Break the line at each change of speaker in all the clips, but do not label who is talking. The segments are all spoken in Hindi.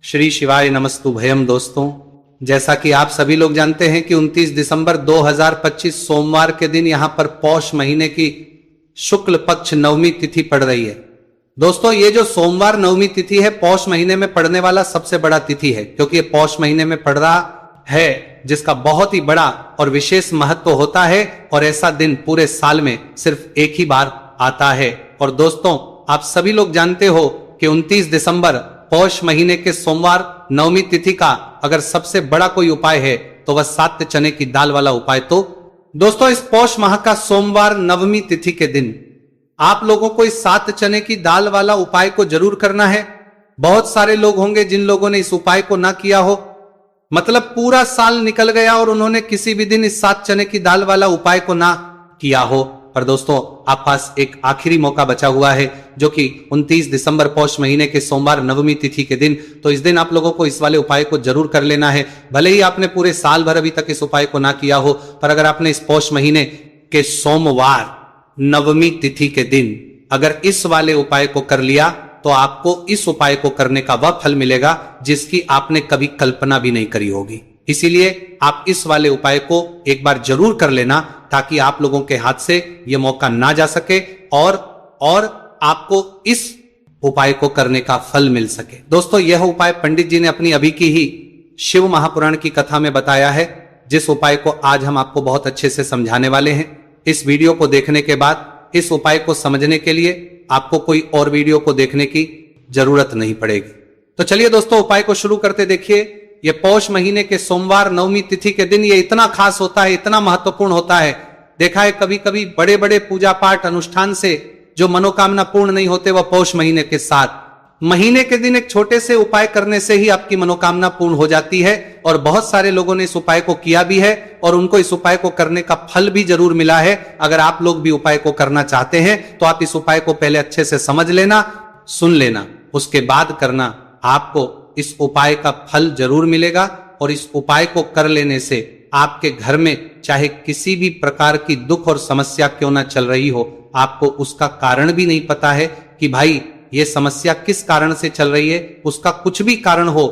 श्री शिवाय नमस्तुभयम। दोस्तों, जैसा कि आप सभी लोग जानते हैं कि 29 दिसंबर 2025 सोमवार के दिन यहां पर पौष महीने की शुक्ल पक्ष नवमी तिथि पड़ रही है। दोस्तों, ये जो सोमवार नवमी तिथि है पौष महीने में पड़ने वाला सबसे बड़ा तिथि है, क्योंकि ये पौष महीने में पड़ रहा है, जिसका बहुत ही बड़ा और विशेष महत्व होता है। और ऐसा दिन पूरे साल में सिर्फ एक ही बार आता है। और दोस्तों, आप सभी लोग जानते हो कि 29 दिसंबर पौष महीने के सोमवार नवमी तिथि का अगर सबसे बड़ा कोई उपाय है तो वह सात्य चने की दाल वाला उपाय। तो दोस्तों, इस पौष माह का सोमवार नवमी तिथि के दिन आप लोगों को इस सात चने की दाल वाला उपाय को जरूर करना है। बहुत सारे लोग होंगे जिन लोगों ने इस उपाय को ना किया हो, मतलब पूरा साल निकल गया और उन्होंने किसी भी दिन इस सात चने की दाल वाला उपाय को ना किया हो। पर दोस्तों, आप पास एक आखिरी मौका बचा हुआ है, जो कि 29 दिसंबर पौष महीने के सोमवार नवमी तिथि के दिन। तो इस दिन आप लोगों को इस वाले उपाय को जरूर कर लेना है। भले ही आपने पूरे साल भर अभी तक इस उपाय को ना किया हो, पर अगर आपने इस पौष महीने के सोमवार नवमी तिथि के दिन अगर इस वाले उपाय को कर लिया तो आपको इस उपाय को करने का वह फल मिलेगा जिसकी आपने कभी कल्पना भी नहीं करी होगी। इसीलिए आप इस वाले उपाय को एक बार जरूर कर लेना, ताकि आप लोगों के हाथ से यह मौका ना जा सके और आपको इस उपाय को करने का फल मिल सके। दोस्तों, यह उपाय पंडित जी ने अपनी अभी की ही शिव महापुराण की कथा में बताया है, जिस उपाय को आज हम आपको बहुत अच्छे से समझाने वाले हैं। इस वीडियो को देखने के बाद इस उपाय को समझने के लिए आपको कोई और वीडियो को देखने की जरूरत नहीं पड़ेगी। तो चलिए दोस्तों, उपाय को शुरू करते। देखिए, ये पौष महीने के सोमवार नवमी तिथि के दिन ये इतना खास होता है, इतना महत्वपूर्ण होता है। देखा है कभी कभी बड़े बड़े पूजा पाठ अनुष्ठान से जो मनोकामना पूर्ण नहीं होते, वह पौष महीने के साथ महीने के दिन एक छोटे से उपाय करने से ही आपकी मनोकामना पूर्ण हो जाती है। और बहुत सारे लोगों ने इस उपाय को किया भी है और उनको इस उपाय को करने का फल भी जरूर मिला है। अगर आप लोग भी उपाय को करना चाहते हैं तो आप इस उपाय को पहले अच्छे से समझ लेना, सुन लेना, उसके बाद करना। आपको इस उपाय का फल जरूर मिलेगा। और इस उपाय को कर लेने से आपके घर में चाहे किसी भी प्रकार की दुख और समस्या क्यों ना चल रही हो, आपको उसका कारण भी नहीं पता है कि भाई ये समस्या किस कारण से चल रही है, उसका कुछ भी कारण हो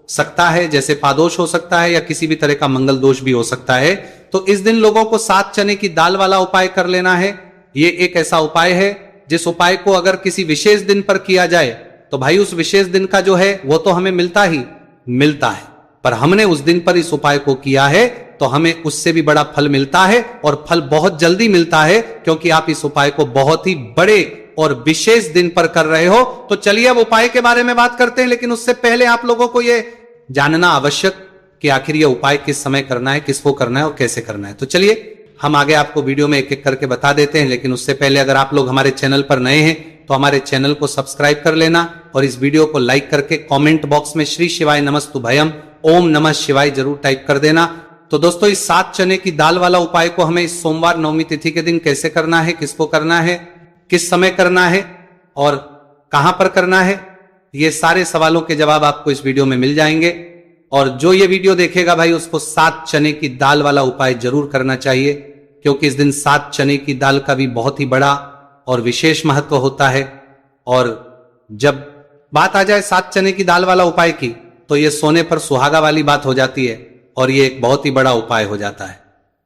सकता है, जैसे पादोष हो सकता है या किसी भी तरह का मंगल दोष भी हो सकता है। तो इस दिन लोगों को सात चने की दाल वाला उपाय कर लेना है। ये एक ऐसा उपाय है जिस उपाय को अगर किसी विशेष दिन पर किया जाए तो भाई उस विशेष दिन का जो है वो तो हमें मिलता ही मिलता है, पर हमने उस दिन पर इस उपाय को किया है तो हमें उससे भी बड़ा फल मिलता है। और फल बहुत जल्दी मिलता है, क्योंकि आप इस उपाय को बहुत ही बड़े और विशेष दिन पर कर रहे हो। तो चलिए अब उपाय के बारे में बात करते हैं, लेकिन उससे पहले आप लोगों को यह जानना आवश्यक कि आखिर यह उपाय किस समय करना है, किसको करना है और कैसे करना है। तो चलिए हम आगे आपको वीडियो में एक एक करके बता देते हैं, लेकिन उससे पहले अगर आप लोग हमारे चैनल पर नए हैं तो हमारे चैनल को सब्सक्राइब कर लेना और इस वीडियो को लाइक करके कमेंट बॉक्स में श्री शिवाय नमस्तुभयम ओम नमः शिवाय जरूर टाइप कर देना। तो दोस्तों, इस सात चने की दाल वाला उपाय को हमें इस सोमवार नवमी तिथि के दिन कैसे करना है, किसको करना है, किस समय करना है और कहां पर करना है, ये सारे सवालों के जवाब आपको इस वीडियो में मिल जाएंगे। और जो ये वीडियो देखेगा भाई, उसको सात चने की दाल वाला उपाय जरूर करना चाहिए, क्योंकि इस दिन सात चने की दाल का भी बहुत ही बड़ा और विशेष महत्व होता है। और जब बात आ जाए सात चने की दाल वाला उपाय की, तो यह सोने पर सुहागा वाली बात हो जाती है और यह एक बहुत ही बड़ा उपाय हो जाता है।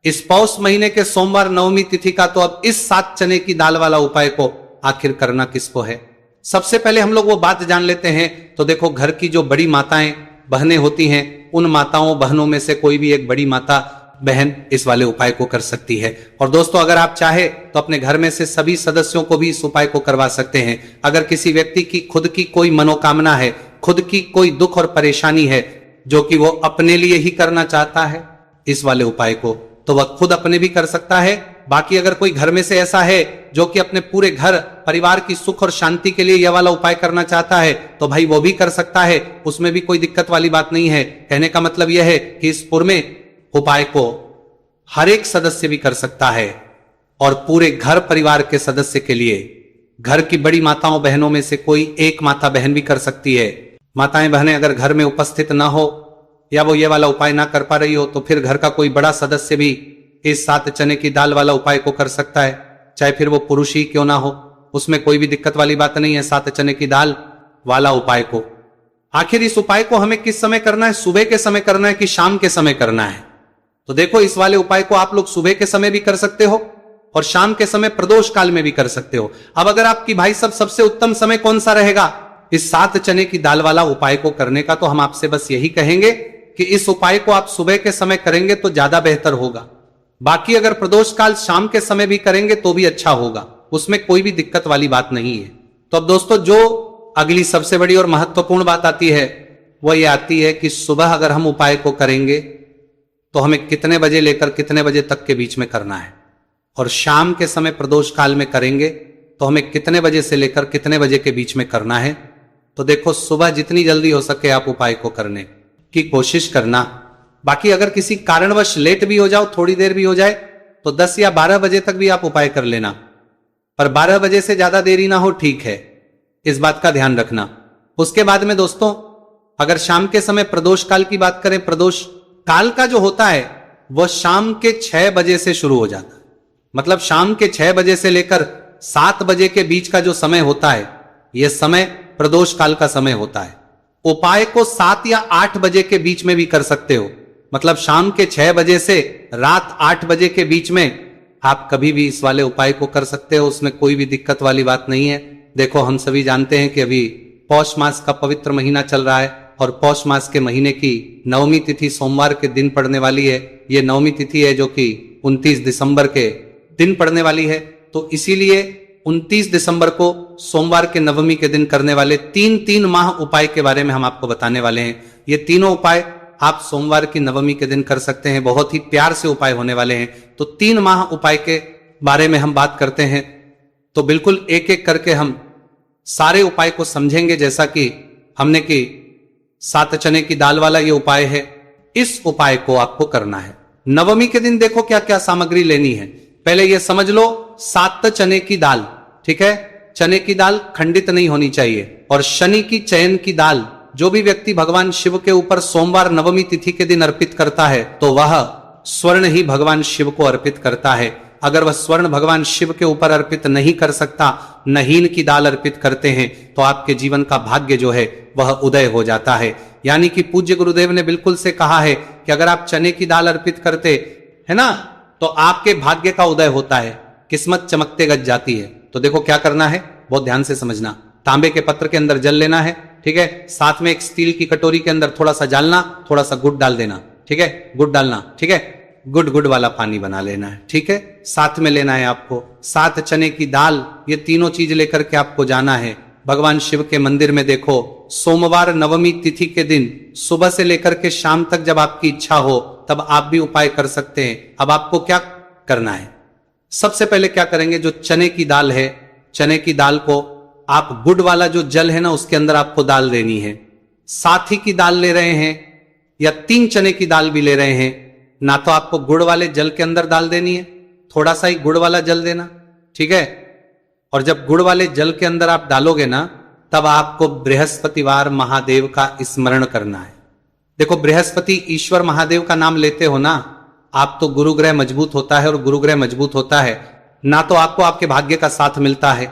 इस पौष महीने के सोमवार नवमी तिथि का तो अब इस सात चने की दाल वाला उपाय को आखिर करना किसको है, सबसे पहले हम लोग वो बात जान लेते हैं। तो देखो, घर की जो बड़ी माताएं बहनें होती हैं, उन माताओं बहनों में से कोई भी एक बड़ी माता बहन इस वाले उपाय को कर सकती है। और दोस्तों, अगर आप चाहे तो अपने घर में से सभी सदस्यों को भी इस उपाय को करवा सकते हैं। अगर किसी व्यक्ति की खुद की कोई मनोकामना है, खुद की कोई दुख और परेशानी है जो कि वो अपने लिए ही करना चाहता है इस वाले उपाय को, तो वह खुद अपने भी कर सकता है। बाकी अगर कोई घर में से ऐसा है जो कि अपने पूरे घर परिवार की सुख और शांति के लिए यह वाला उपाय करना चाहता है, तो भाई वो भी कर सकता है, उसमें भी कोई दिक्कत वाली बात नहीं है। कहने का मतलब यह है कि इस पूरे उपाय को हर एक सदस्य भी कर सकता है और पूरे घर परिवार के सदस्य के लिए घर की बड़ी माताओं बहनों में से कोई एक माता बहन भी कर सकती है। माताएं बहनें अगर घर में उपस्थित ना हो या वो ये वाला उपाय ना कर पा रही हो, तो फिर घर का कोई बड़ा सदस्य भी इस सात चने की दाल वाला उपाय को कर सकता है, चाहे फिर वो पुरुष ही क्यों ना हो, उसमें कोई भी दिक्कत वाली बात नहीं है। सात चने की दाल वाला उपाय को आखिर इस उपाय को हमें किस समय करना है, सुबह के समय करना है कि शाम के समय करना है? तो देखो, इस वाले उपाय को आप लोग सुबह के समय भी कर सकते हो और शाम के समय प्रदोष काल में भी कर सकते हो। अब अगर आपकी भाई सब सबसे उत्तम समय कौन सा रहेगा इस 7 चने की दाल वाला उपाय को करने का, तो हम आपसे बस यही कहेंगे कि इस उपाय को आप सुबह के समय करेंगे तो ज्यादा बेहतर होगा। बाकी अगर प्रदोष काल शाम के समय भी करेंगे तो भी अच्छा होगा, उसमें कोई भी दिक्कत वाली बात नहीं है। तो अब दोस्तों, जो अगली सबसे बड़ी और महत्वपूर्ण बात आती है वो ये आती है कि सुबह अगर हम उपाय को करेंगे तो हमें कितने बजे लेकर कितने बजे तक के बीच में करना है, और शाम के समय प्रदोष काल में करेंगे तो हमें कितने बजे से लेकर कितने बजे के बीच में करना है। तो देखो, सुबह जितनी जल्दी हो सके आप उपाय को करने की कोशिश करना। बाकी अगर किसी कारणवश लेट भी हो जाओ, थोड़ी देर भी हो जाए, तो 10 या 12 बजे तक भी आप उपाय कर लेना, पर 12 बजे से ज्यादा देरी ना हो, ठीक है, इस बात का ध्यान रखना। उसके बाद में दोस्तों, अगर शाम के समय प्रदोष काल की बात करें, प्रदोष काल का जो होता है वह शाम के 6 बजे से शुरू हो जाता है। मतलब शाम के 6 बजे से लेकर 7 बजे के बीच का जो समय होता है, यह समय प्रदोष काल का समय होता है। उपाय को 7 या 8 बजे के बीच में भी कर सकते हो, मतलब शाम के 6 बजे से रात 8 बजे के बीच में आप कभी भी इस वाले उपाय को कर सकते हो, उसमें कोई भी दिक्कत वाली बात नहीं है। देखो, हम सभी जानते हैं कि अभी पौष मास का पवित्र महीना चल रहा है और पौष मास के महीने की नवमी तिथि सोमवार के दिन पड़ने वाली है। यह नवमी तिथि है जो कि 29 दिसंबर के दिन पड़ने वाली है। तो इसीलिए 29 दिसंबर को सोमवार के नवमी के दिन करने वाले 3 माह उपाय के बारे में हम आपको बताने वाले हैं। ये तीनों उपाय आप सोमवार की नवमी के दिन कर सकते हैं, बहुत ही प्यार से उपाय होने वाले हैं। तो 3 माह उपाय के बारे में हम बात करते हैं, तो बिल्कुल एक एक करके हम सारे उपाय को समझेंगे। जैसा कि हमने कि 7 चने की दाल वाला ये उपाय है, इस उपाय को आपको करना है नवमी के दिन। देखो क्या क्या सामग्री लेनी है, पहले ये समझ लो, 7 चने की दाल, ठीक है। चने की दाल खंडित नहीं होनी चाहिए, और शनि की चयन की दाल जो भी व्यक्ति भगवान शिव के ऊपर सोमवार नवमी तिथि के दिन अर्पित करता है तो वह स्वर्ण ही भगवान शिव को अर्पित करता है। अगर वह स्वर्ण भगवान शिव के ऊपर अर्पित नहीं कर सकता, नहीन की दाल अर्पित करते हैं, तो आपके जीवन का भाग्य जो है वह उदय हो जाता है। यानी कि पूज्य गुरुदेव ने बिल्कुल से कहा है कि अगर आप चने की दाल अर्पित करते है ना, तो आपके भाग्य का उदय होता है, किस्मत चमकते गज जाती है। तो देखो क्या करना है, बहुत ध्यान से समझना। तांबे के पत्र के अंदर जल लेना है, ठीक है। साथ में एक स्टील की कटोरी के अंदर थोड़ा सा डालना, थोड़ा सा गुड़ डाल देना, ठीक है, गुड़ डालना, ठीक है। गुड़ वाला पानी बना लेना है, ठीक है। साथ में लेना है आपको 7 चने की दाल, ये तीनों चीज लेकर के आपको जाना है भगवान शिव के मंदिर में। देखो, सोमवार नवमी तिथि के दिन सुबह से लेकर के शाम तक जब आपकी इच्छा हो तब आप भी उपाय कर सकते हैं। अब आपको क्या करना है, सबसे पहले क्या करेंगे, जो चने की दाल है, चने की दाल को आप गुड़ वाला जो जल है ना उसके अंदर आपको डाल देनी है। साथी की दाल ले रहे हैं या 3 चने की दाल भी ले रहे हैं ना, तो आपको गुड़ वाले जल के अंदर डाल देनी है, थोड़ा सा ही गुड़ वाला जल देना, ठीक है। और जब गुड़ वाले जल के अंदर आप डालोगे ना, तब आपको बृहस्पतिवार महादेव का स्मरण करना है। देखो, बृहस्पति ईश्वर महादेव का नाम लेते हो ना आप, तो गुरु ग्रह मजबूत होता है, और गुरु ग्रह मजबूत होता है ना तो आपको आपके भाग्य का साथ मिलता है।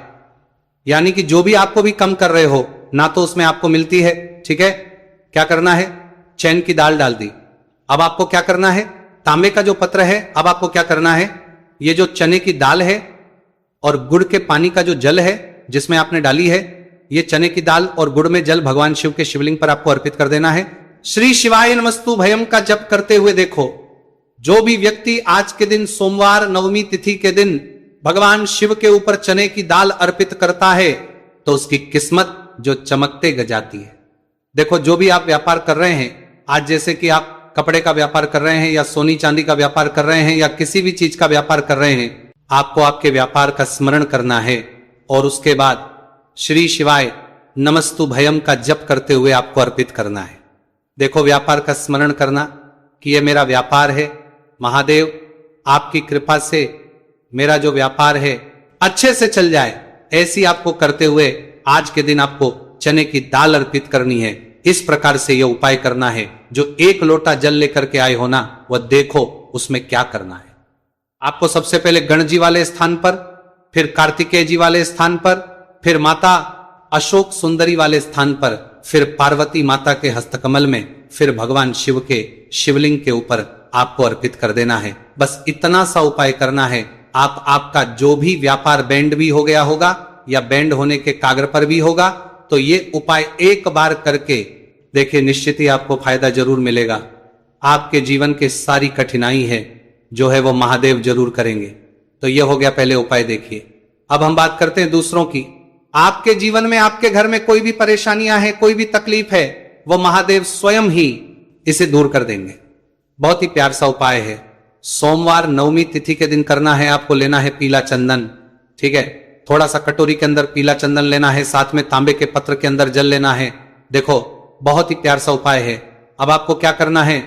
यानी कि जो भी आपको भी कम कर रहे हो ना तो उसमें आपको मिलती है, ठीक है। क्या करना है, चैन की दाल डाल दी। अब आपको क्या करना है, तांबे का जो पत्र है, अब आपको क्या करना है, ये जो चने की दाल है और गुड़ के पानी का जो जल है जिसमें आपने डाली है, ये चने की दाल और गुड़ में जल भगवान शिव के शिवलिंग पर आपको अर्पित कर देना है। श्री शिवाय नमस्तु भयम का जप करते हुए देखो, जो भी व्यक्ति आज के दिन सोमवार नवमी तिथि के दिन भगवान शिव के ऊपर चने की दाल अर्पित करता है तो उसकी किस्मत जो चमकते गजाती है। देखो, जो भी आप व्यापार कर रहे हैं आज, जैसे कि आप कपड़े का व्यापार कर रहे हैं या सोनी चांदी का व्यापार कर रहे हैं या किसी भी चीज का व्यापार कर रहे हैं, आपको आपके व्यापार का स्मरण करना है और उसके बाद श्री शिवाय नमस्तु भयम का जप करते हुए आपको अर्पित करना है। देखो, व्यापार का स्मरण करना कि यह मेरा व्यापार है, महादेव आपकी कृपा से मेरा जो व्यापार है अच्छे से चल जाए, ऐसी आपको करते हुए आज के दिन आपको चने की दाल अर्पित करनी है। इस प्रकार से यह उपाय करना है। जो 1 लोटा जल लेकर के आए हो ना, वह देखो उसमें क्या करना है। आपको सबसे पहले गणजी वाले स्थान पर, फिर कार्तिकेय जी वाले स्थान पर, फिर माता अशोक सुंदरी वाले स्थान पर, फिर पार्वती माता के हस्तकमल में, फिर भगवान शिव के शिवलिंग के ऊपर आपको अर्पित कर देना है। बस इतना सा उपाय करना है। आपका जो भी व्यापार बैंड भी हो गया होगा या बैंड होने के कागर पर भी होगा, तो ये उपाय एक बार करके देखिए, निश्चित ही आपको फायदा जरूर मिलेगा। आपके जीवन के सारी कठिनाई है जो है वो महादेव जरूर करेंगे। तो ये हो गया पहले उपाय। देखिए अब हम बात करते हैं दूसरों की। आपके जीवन में, आपके घर में कोई भी परेशानियां हैं, कोई भी तकलीफ है, वो महादेव स्वयं ही इसे दूर कर देंगे। बहुत ही प्यार सा उपाय है। सोमवार नवमी तिथि के दिन करना है। आपको लेना है पीला चंदन, ठीक है। थोड़ा सा कटोरी के अंदर पीला चंदन लेना है, साथ में तांबे के पत्र के अंदर जल लेना है। देखो बहुत ही प्यार सा उपाय है। अब आपको क्या करना है,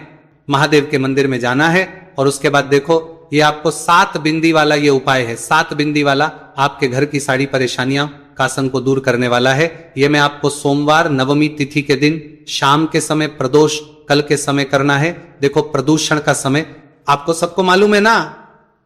महादेव के मंदिर में जाना है और उसके बाद देखो ये आपको 7 बिंदी वाला ये उपाय है। 7 बिंदी वाला आपके घर की सारी परेशानियां कासन को दूर करने वाला है। ये मैं आपको सोमवार नवमी तिथि के दिन शाम के समय, प्रदोष कल के समय करना है। देखो प्रदूषण का समय आपको सबको मालूम है ना।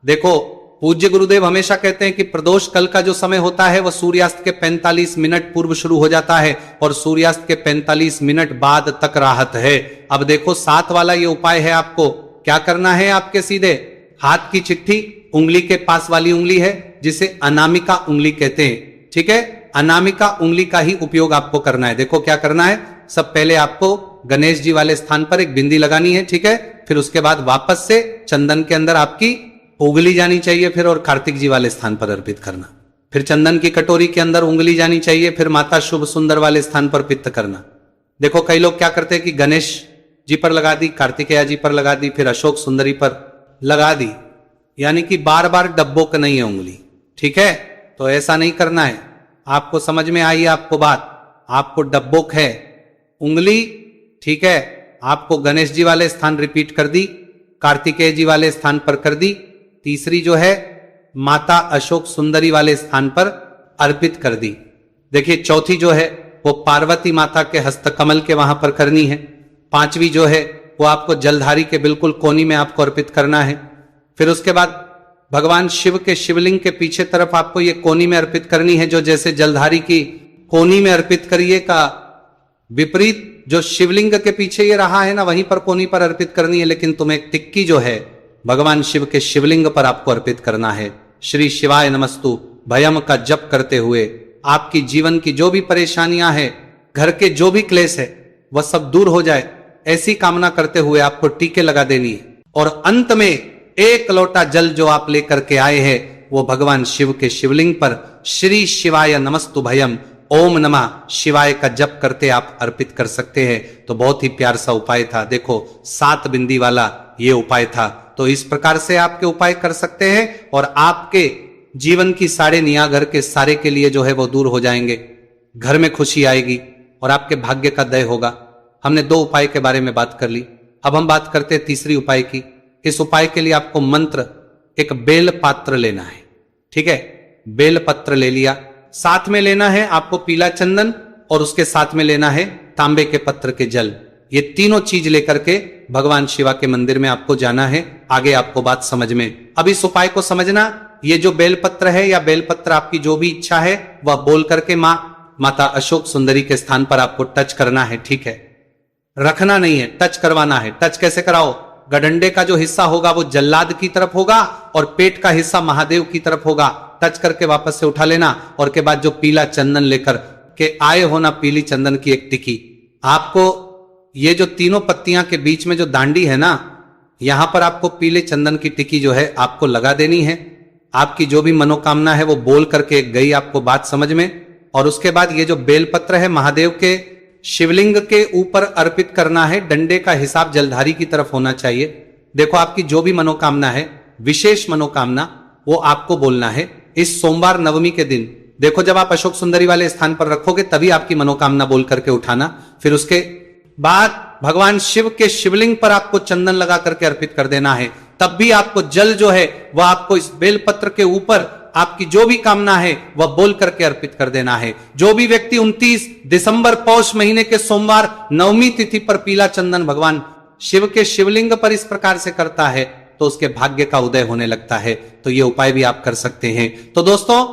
देखो पूज्य गुरुदेव हमेशा कहते हैं कि प्रदोष कल का जो समय होता है वह सूर्यास्त के 45 मिनट पूर्व शुरू हो जाता है और सूर्यास्त के 45 मिनट बाद तक राहत है। अब देखो 7 वाला ये उपाय है। आपको क्या करना है, आपके सीधे हाथ की चिट्ठी उंगली के पास वाली उंगली है जिसे अनामिका उंगली कहते हैं, ठीक है। अनामिका उंगली का ही उपयोग आपको करना है। देखो क्या करना है, सब पहले आपको गणेश जी वाले स्थान पर एक बिंदी लगानी है, ठीक है। फिर उसके बाद वापस से चंदन के अंदर आपकी उंगली जानी चाहिए, फिर और कार्तिक जी वाले स्थान पर अर्पित करना। फिर चंदन की कटोरी के अंदर उंगली जानी चाहिए, फिर माता शुभ सुंदर वाले स्थान पर पित्त करना। देखो कई लोग क्या करते हैं कि गणेश जी पर लगा दी, कार्तिकेय जी पर लगा दी, फिर अशोक सुंदरी पर लगा दी, यानी कि बार बार डब्बों का नहीं है उंगली, ठीक है। तो ऐसा नहीं करना है। आपको समझ में आई आपको बात। आपको डब्बोक है उंगली, ठीक है। आपको गणेश जी वाले स्थान रिपीट कर दी, कार्तिकेय जी वाले स्थान पर कर दी, तीसरी जो है माता अशोक सुंदरी वाले स्थान पर अर्पित कर दी। देखिए चौथी जो है वो पार्वती माता के हस्तकमल के वहां पर करनी है। 5वीं जो है वो आपको जलधारी के बिल्कुल कोनी में आपको अर्पित करना है। फिर उसके बाद भगवान शिव के शिवलिंग के पीछे तरफ आपको ये कोनी में अर्पित करनी है, जो जैसे जलधारी की कोनी में अर्पित करिए का विपरीत जो शिवलिंग के पीछे ये रहा है ना, वहीं पर कोनी पर अर्पित करनी है। लेकिन तुम्हें एक टिक्की जो है भगवान शिव के शिवलिंग पर आपको अर्पित करना है। श्री शिवाय नमस्तु भयम का जप करते हुए आपकी जीवन की जो भी परेशानियां हैं, घर के जो भी क्लेश है, वह सब दूर हो जाए, ऐसी कामना करते हुए आपको टीके लगा देनी है। और अंत में 1 लोटा जल जो आप लेकर के आए हैं वो भगवान शिव के शिवलिंग पर श्री शिवाय नमस्तु भयम ओम नमः शिवाय का जप करते आप अर्पित कर सकते हैं। तो बहुत ही प्यार सा उपाय था। देखो 7 बिंदी वाला ये उपाय था। तो इस प्रकार से आपके उपाय कर सकते हैं और आपके जीवन की सारे निया घर के सारे के लिए जो है वो दूर हो जाएंगे। घर में खुशी आएगी और आपके भाग्य का दय होगा। हमने 2 उपाय के बारे में बात कर ली। अब हम बात करते हैं तीसरी उपाय की। इस उपाय के लिए आपको मंत्र, एक बेल पात्र लेना है, ठीक है। बेल पत्र ले लिया, साथ में लेना है आपको पीला चंदन और उसके साथ में लेना है तांबे के पत्र के जल। ये तीनों चीज लेकर के भगवान शिवा के मंदिर में आपको जाना है। आगे आपको बात समझ में। अब इस उपाय को समझना, ये जो बेलपत्र है या बेलपत्र आपकी जो भी इच्छा है वह बोल करके माता अशोक सुंदरी के स्थान पर आपको टच करना है, ठीक है। रखना नहीं है, टच करवाना है। टच कैसे कराओ, गडंडे का जो हिस्सा होगा वो जल्लाद की तरफ होगा और पेट का हिस्सा महादेव की तरफ होगा। टच करके वापस से उठा लेना और के बाद जो पीला चंदन लेकर के आए हो ना, पीली चंदन की एक टिकी, आपको ये जो तीनों पत्तियां के बीच में जो दांडी है ना, यहां पर आपको पीले चंदन की टिकी जो है आपको लगा देनी है। आपकी जो भी मनोकामना है वो बोल करके गई आपको बात समझ में। और उसके बाद ये जो बेलपत्र है महादेव के शिवलिंग के ऊपर अर्पित करना है। डंडे का हिसाब जलधारी की तरफ होना चाहिए। देखो आपकी जो भी मनोकामना है, विशेष मनोकामना, वो आपको बोलना है इस सोमवार नवमी के दिन। देखो जब आप अशोक सुंदरी वाले स्थान पर रखोगे तभी आपकी मनोकामना बोल करके उठाना। फिर उसके बाद भगवान शिव के शिवलिंग पर आपको चंदन लगा करके अर्पित कर देना है। तब भी आपको जल जो है वह आपको इस बेलपत्र के ऊपर आपकी जो भी कामना है वह बोल करके अर्पित कर देना है। जो भी व्यक्ति 29 दिसंबर पौष महीने के सोमवार नवमी तिथि पर पीला चंदन भगवान शिव के शिवलिंग पर इस प्रकार से करता है तो उसके भाग्य का उदय होने लगता है। तो ये उपाय भी आप कर सकते हैं। तो दोस्तों